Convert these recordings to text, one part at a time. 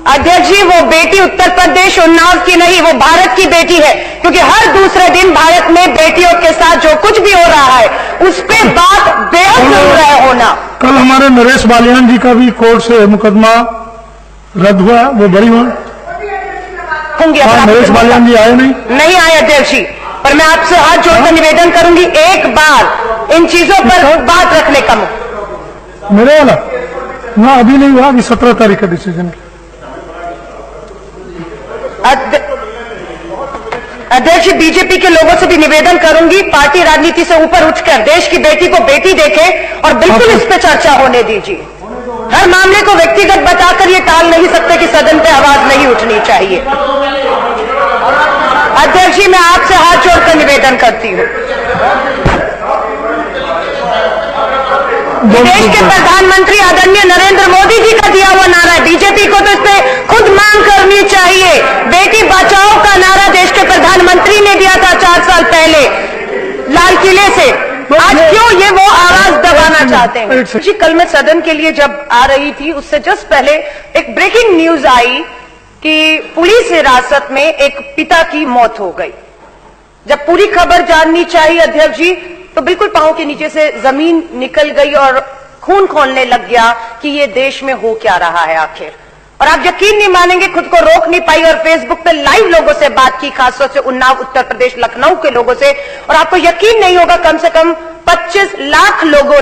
अध्यक्ष जी, वो बेटी उत्तर प्रदेश उन्नाव की नहीं, वो भारत की बेटी है, क्योंकि हर दूसरे दिन भारत में बेटियों के साथ जो कुछ भी हो रहा है उस पे बात बेहद जरूर है होना। कल हमारे नरेश बालियान जी का भी कोर्ट से मुकदमा रद्द हुआ, वो बरी हुआ। नरेश बालियान जी आए नहीं आए अध्यक्ष जी, पर मैं आपसे हाथ जोड़कर निवेदन करूंगी, एक बार इन चीजों पर बात रखने का। मेरे वाला ना अभी नहीं हुआ, अभी 17 तारीख का डिसीजन। अध्यक्ष, बीजेपी के लोगों से भी निवेदन करूंगी, पार्टी राजनीति से ऊपर उठकर देश की बेटी को बेटी देखे और बिल्कुल इस पे चर्चा होने दीजिए। हर मामले को व्यक्तिगत बताकर ये टाल नहीं सकते कि सदन पे आवाज नहीं उठनी चाहिए। अध्यक्ष जी, मैं आपसे हाथ जोड़कर निवेदन करती हूं, देश के प्रधानमंत्री आदरणीय नरेंद्र मोदी जी का दिया हुआ नारा है, बीजेपी को तो इस पे खुद मांग करनी चाहिए। बेटी बचाओ का नारा देश के प्रधानमंत्री ने दिया था 4 साल पहले लाल किले से, आज क्यों ये वो आवाज दबाना चाहते हैं? जी, कल मैं सदन के लिए जब आ रही थी उससे जस्ट पहले एक ब्रेकिंग न्यूज आई कि पुलिस हिरासत में एक पिता की मौत हो गई। जब पूरी खबर जाननी चाहिए अध्यक्ष जी, तो बिल्कुल पांव के नीचे से जमीन निकल गई और खून खौलने लग गया कि ये देश में हो क्या रहा है आखिर। और आप यकीन नहीं मानेंगे, खुद को रोक नहीं पाई और फेसबुक पे लाइव लोगों से बात की, खासतौर से उन्नाव, उत्तर प्रदेश, लखनऊ के लोगों से, और आपको यकीन नहीं होगा, कम से कम 25 लाख लोगों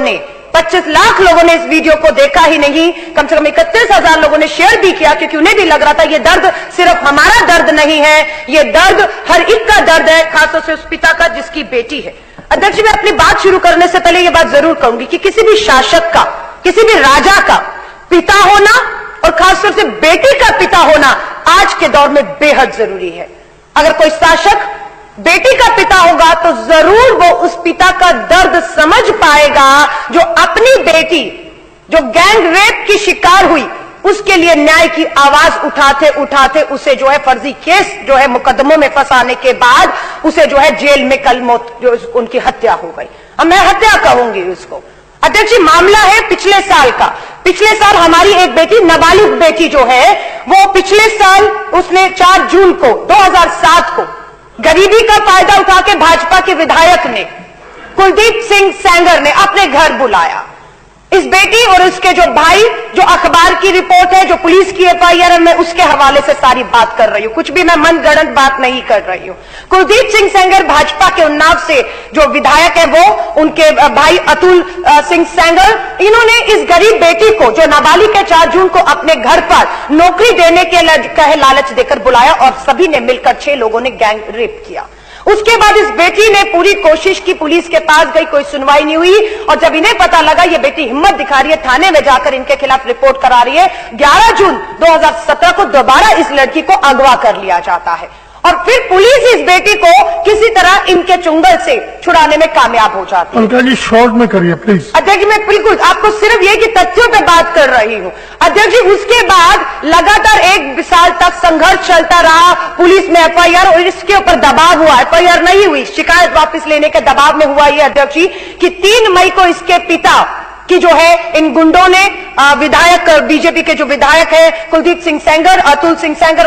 ने इस वीडियो को देखा ही नहीं, कम से कम 31,000 लोगों ने शेयर भी किया, क्योंकि उन्हें भी लग रहा था ये दर्द सिर्फ हमारा दर्द नहीं है, ये दर्द हर एक का दर्द है, खासतौर से उस पिता का जिसकी बेटी है। अध्यक्ष, मैं अपनी बात शुरू करने से पहले ये बात जरूर कहूंगी कि किसी भी शासक का, किसी भी राजा का पिता होना और खासतौर से बेटी का पिता होना आज के दौर में बेहद जरूरी है। अगर कोई शासक बेटी का पिता होगा तो जरूर वो उस पिता का दर्द समझ पाएगा जो अपनी बेटी जो गैंग रेप की शिकार हुई उसके लिए न्याय की आवाज उठाते उठाते उसे जो है फर्जी केस जो है मुकदमों में फंसाने के बाद उसे जो है जेल में कल मौत जो उनकी हत्या हो गई। अब मैं हत्या कहूंगी उसको। अध्यक्ष जी, मामला है पिछले साल का। पिछले साल हमारी एक बेटी, नाबालिग बेटी जो है, वो पिछले साल उसने 4 जून को 2007 को गरीबी का फायदा उठा के भाजपा के विधायक ने, कुलदीप सिंह सेंगर ने अपने घर बुलाया। इस बेटी और उसके जो भाई, जो अखबार की रिपोर्ट है, जो पुलिस की FIR है, मैं उसके हवाले से सारी बात कर रही हूं, कुछ भी मैं मनगढ़ंत बात नहीं कर रही हूं। कुलदीप सिंह सेंगर भाजपा के उन्नाव से जो विधायक है, वो उनके भाई अतुल सिंह सेंगर, इन्होंने इस गरीब बेटी को जो नाबालिग है 4 जून को अपने घर पर नौकरी देने के कहे लालच देकर बुलाया और सभी ने मिलकर 6 लोगों ने गैंग रेप किया। उसके बाद इस बेटी ने पूरी कोशिश की, पुलिस के पास गई, कोई सुनवाई नहीं हुई, और जब इन्हें पता लगा ये बेटी हिम्मत दिखा रही है, थाने में जाकर इनके खिलाफ रिपोर्ट करा रही है, 11 जून 2017 को दोबारा इस लड़की को अगवा कर लिया जाता है और फिर पुलिस इस बेटी को किसी तरह इनके चुंगल से छुड़ाने में कामयाब हो जाती है। उनका जी शॉर्ट में करिए प्लीज। अध्यक्ष, मैं बिल्कुल आपको सिर्फ ये कि तथ्यों पे बात कर रही हूं। अध्यक्ष जी, उसके बाद लगातार 1 साल तक संघर्ष चलता रहा, पुलिस में FIR और इसके ऊपर दबाव हुआ, FIR नहीं हुई, शिकायत वापस लेने के दबाव में हुआ ये अध्यक्ष जी कि 3 मई को इसके पिता कि जो है इन गुंडों ने विधायक, बीजेपी के जो विधायक है कुलदीप सिंह सेंगर, अतुल सिंह सेंगर,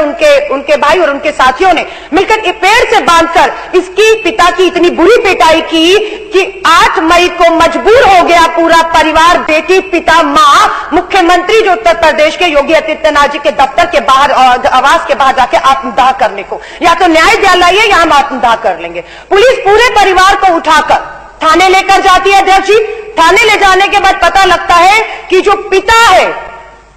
उनके भाई और उनके साथियों ने मिलकर एक पेड़ से बांधकर इसकी पिता की इतनी बुरी पिटाई की कि 8 मई को मजबूर हो गया पूरा परिवार, बेटी, पिता, मां, मुख्यमंत्री जो उत्तर प्रदेश के योगी आदित्यनाथ जी के दफ्तर के बाहर, आवास के बाहर जाके आत्मदाह करने को, या तो न्याय दिलाइए या हम आत्मदाह कर लेंगे। पुलिस पूरे परिवार को उठाकर थाने लेकर जाती है अध्यक्ष जी। थाने ले जाने के बाद पता लगता है कि जो पिता है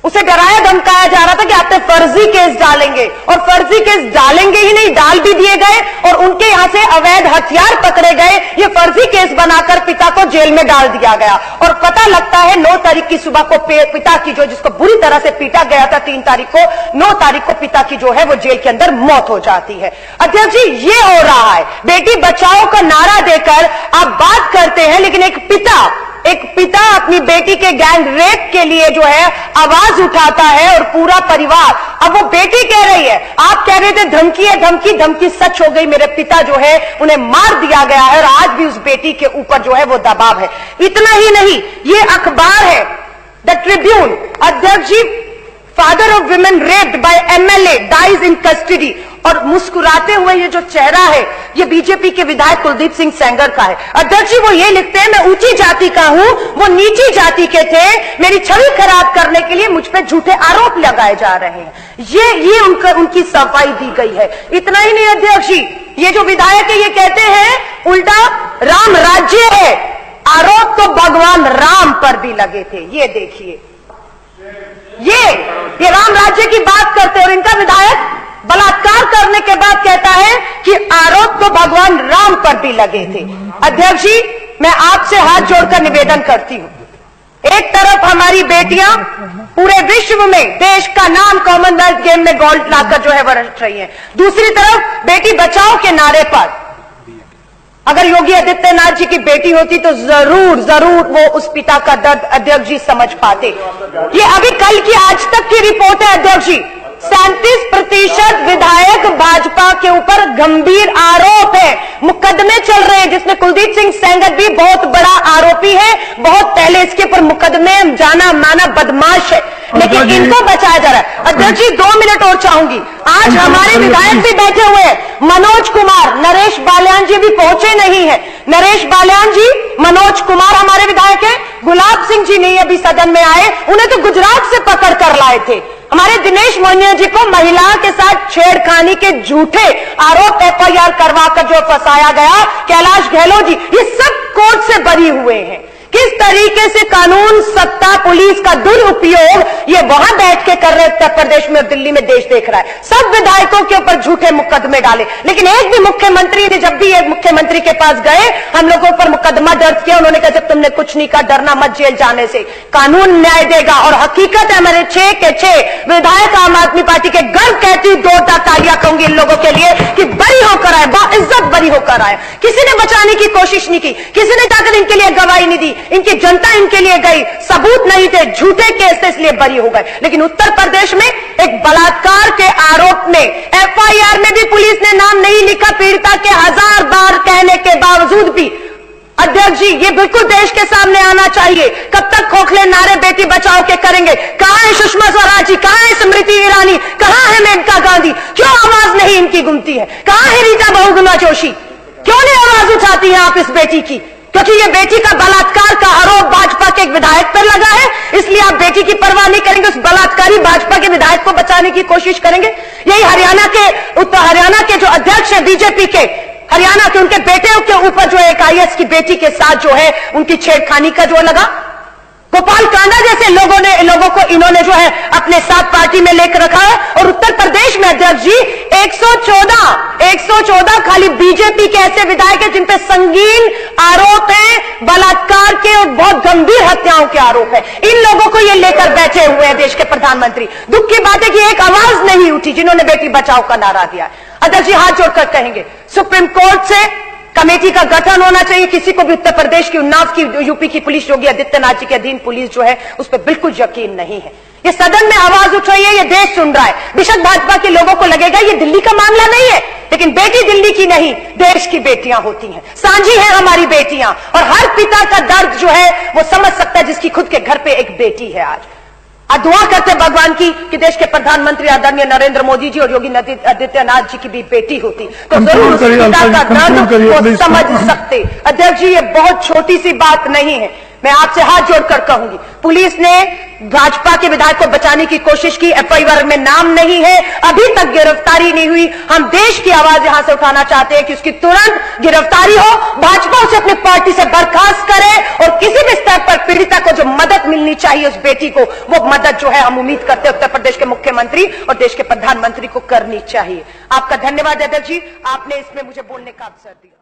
उसे डराया धमकाया जा रहा था कि आपने फर्जी केस डालेंगे, और फर्जी केस डालेंगे ही नहीं, डाल भी दिए गए और उनके यहां से अवैध हथियार पकड़े गए। ये फर्जी केस बनाकर पिता को जेल में डाल दिया गया और पता लगता है 9 तारीख की सुबह को पिता की जो, जिसको बुरी तरह से पीटा गया था 3 तारीख को, 9 तारीख को पिता की जो है वो जेल के अंदर मौत हो जाती है। अध्यक्ष जी, ये हो रहा है, बेटी बचाओ का नारा देकर आप बात करते हैं, लेकिन एक पिता अपनी बेटी के गैंग रेप के लिए जो है आवाज उठाता है और पूरा परिवार, अब वो बेटी कह रही है, आप कह रहे थे धमकी है, धमकी सच हो गई, मेरे पिता जो है उन्हें मार दिया गया है और आज भी उस बेटी के ऊपर जो है वो दबाव है। इतना ही नहीं, ये अखबार है द ट्रिब्यून, अध्यक्ष जी father of women raped by MLA dies in custody. और मुस्कुराते हुए ये जो चेहरा है ये बीजेपी के विधायक कुलदीप सिंह सेंगर का है। अध्यक्ष जी वो ये लिखते हैं, मैं ऊंची जाति का हूं, वो नीची जाति के थे, मेरी छवि खराब करने के लिए मुझ पे झूठे आरोप लगाए जा रहे हैं। ये उनकी सफाई दी गई है। इतना ही नहीं अध्यक्ष जी, ये जो विधायक है ये कहते हैं उल्टा राम राज्य है, आरोप तो भगवान राम पर भी लगे थे। ये देखिए, ये राम राज्य की बात करते हैं और इनका विधायक बलात्कार करने के बाद कहता है कि आरोप तो भगवान राम पर भी लगे थे। अध्यक्ष जी मैं आपसे हाथ जोड़कर निवेदन करती हूं, एक तरफ हमारी बेटियां पूरे विश्व में देश का नाम कॉमनवेल्थ गेम में गोल्ड लाकर जो है वर्ष रही है, दूसरी तरफ बेटी बचाओ के नारे पर अगर योगी आदित्यनाथ जी की बेटी होती तो जरूर वो उस पिता का दर्द अध्यक्ष जी समझ पाते। ये अभी कल की आज तक की रिपोर्ट है अध्यक्ष जी, 37% विधायक भाजपा के ऊपर गंभीर आरोप है, मुकदमे चल रहे हैं जिसमें कुलदीप सिंह सेंगर भी बहुत बड़ा आरोपी है, बहुत पहले इसके ऊपर मुकदमे जाना माना बदमाश है, लेकिन इनको बचाया जा रहा है। अध्यक्ष जी 2 मिनट और चाहूंगी, आज हमारे विधायक भी बैठे हुए हैं, मनोज कुमार, नरेश बाल्यान जी भी पहुंचे नहीं है। नरेश बाल्यान जी, मनोज कुमार हमारे विधायक है, गुलाब सिंह जी नहीं अभी सदन में आए, उन्हें तो गुजरात से पकड़ कर लाए थे। हमारे दिनेश मोहनिया जी को महिला के साथ छेड़खानी के झूठे आरोप FIR करवाकर जो फंसाया गया, कैलाश गहलोत जी, ये सब कोर्ट से बरी हुए हैं। किस तरीके से कानून सत्ता पुलिस का दुरुपयोग ये वहां बैठ के कर रहे उत्तर प्रदेश में और दिल्ली में देश देख रहा है। सब विधायकों के ऊपर झूठे मुकदमे डाले, लेकिन एक भी मुख्यमंत्री ने, जब भी एक मुख्यमंत्री के पास गए हम लोगों पर मुकदमा दर्ज किया, उन्होंने कहा जब तुमने कुछ नहीं कहा डरना मत, जेल जाने से कानून न्याय देगा। और हकीकत है हमारे 6 के 6 विधायक आम आदमी पार्टी के, गर्व कहती हूं, 2 तालियां कहूंगी इन लोगों के लिए कि बरी होकर आए, बाइज्जत बरी होकर आए। किसी ने बचाने की कोशिश नहीं की, किसी ने ताकत इनके लिए गवाही नहीं दी, इनकी जनता इनके लिए गई, सबूत नहीं थे, झूठे केस थे इसलिए बरी हो गए। लेकिन उत्तर प्रदेश में एक बलात्कार के आरोप में FIR में भी पुलिस ने नाम नहीं लिखा पीड़िता के, 1000 बार कहने के बावजूद भी। अध्यक्ष जी ये बिल्कुल देश के सामने आना चाहिए। कब तक खोखले नारे बेटी बचाओ के करेंगे? कहां है सुषमा स्वराज जी, कहां है स्मृति ईरानी, कहां है मेनका गांधी? क्यों आवाज नहीं इनकी गुमती है? कहां है रीता बहुगुणा जोशी? क्यों नहीं आवाज उठाती है आप इस बेटी की? क्योंकि ये बेटी का बलात्कार का आरोप भाजपा के एक विधायक पर लगा है, इसलिए आप बेटी की परवाह नहीं करेंगे, उस बलात्कारी भाजपा के विधायक को बचाने की कोशिश करेंगे। यही हरियाणा के जो अध्यक्ष है बीजेपी के, हरियाणा के उनके बेटे के ऊपर जो एक IAS की बेटी के साथ जो है उनकी छेड़खानी का जो लगा, गोपाल कांडा जैसे लोगों को इन्होंने जो है अपने साथ पार्टी में लेकर रखा है। और उत्तर प्रदेश में अध्यक्ष जी 114 खाली बीजेपी के ऐसे विधायक हैं जिन पे संगीन आरोप है, बलात्कार के और बहुत गंभीर हत्याओं के आरोप है। इन लोगों को ये लेकर बैठे हुए हैं देश के प्रधानमंत्री। दुख की बात है कि एक आवाज नहीं उठी जिन्होंने बेटी बचाओ का नारा दिया। अध्यक्ष जी हाथ जोड़कर कहेंगे सुप्रीम कोर्ट से कमेटी का गठन होना चाहिए। किसी को भी उत्तर प्रदेश की, उन्नाव की, यूपी की पुलिस, योगी आदित्यनाथ जी के अधीन पुलिस जो है उस पर बिल्कुल यकीन नहीं है। ये सदन में आवाज उठ रही है, ये देश सुन रहा है। बेशक भाजपा के लोगों को लगेगा ये दिल्ली का मामला नहीं है, लेकिन बेटी दिल्ली की नहीं, देश की बेटियां होती हैं, साझी हैं हमारी बेटियां। और हर पिता का दर्द जो है वो समझ सकता है जिसकी खुद के घर पे एक बेटी है। आज दुआ करते भगवान की कि देश के प्रधानमंत्री आदरणीय नरेंद्र मोदी जी और योगी आदित्यनाथ जी की भी बेटी होती तो जरूर उस पिता का दर्द वो समझ सकते। अध्यक्ष जी ये बहुत छोटी सी बात नहीं है, मैं आपसे हाथ जोड़कर कहूंगी, पुलिस ने भाजपा के विधायक को बचाने की कोशिश की, FIR में नाम नहीं है, अभी तक गिरफ्तारी नहीं हुई। हम देश की आवाज यहां से उठाना चाहते हैं कि उसकी तुरंत गिरफ्तारी हो, भाजपा उसे अपनी पार्टी से बर्खास्त करे और किसी भी स्तर पर पीड़िता को जो मदद मिलनी चाहिए उस बेटी को, वो मदद जो है हम उम्मीद करते हैं उत्तर प्रदेश के मुख्यमंत्री और देश के प्रधानमंत्री को करनी चाहिए। आपका धन्यवाद अध्यक्ष जी, आपने इसमें मुझे बोलने का अवसर दिया।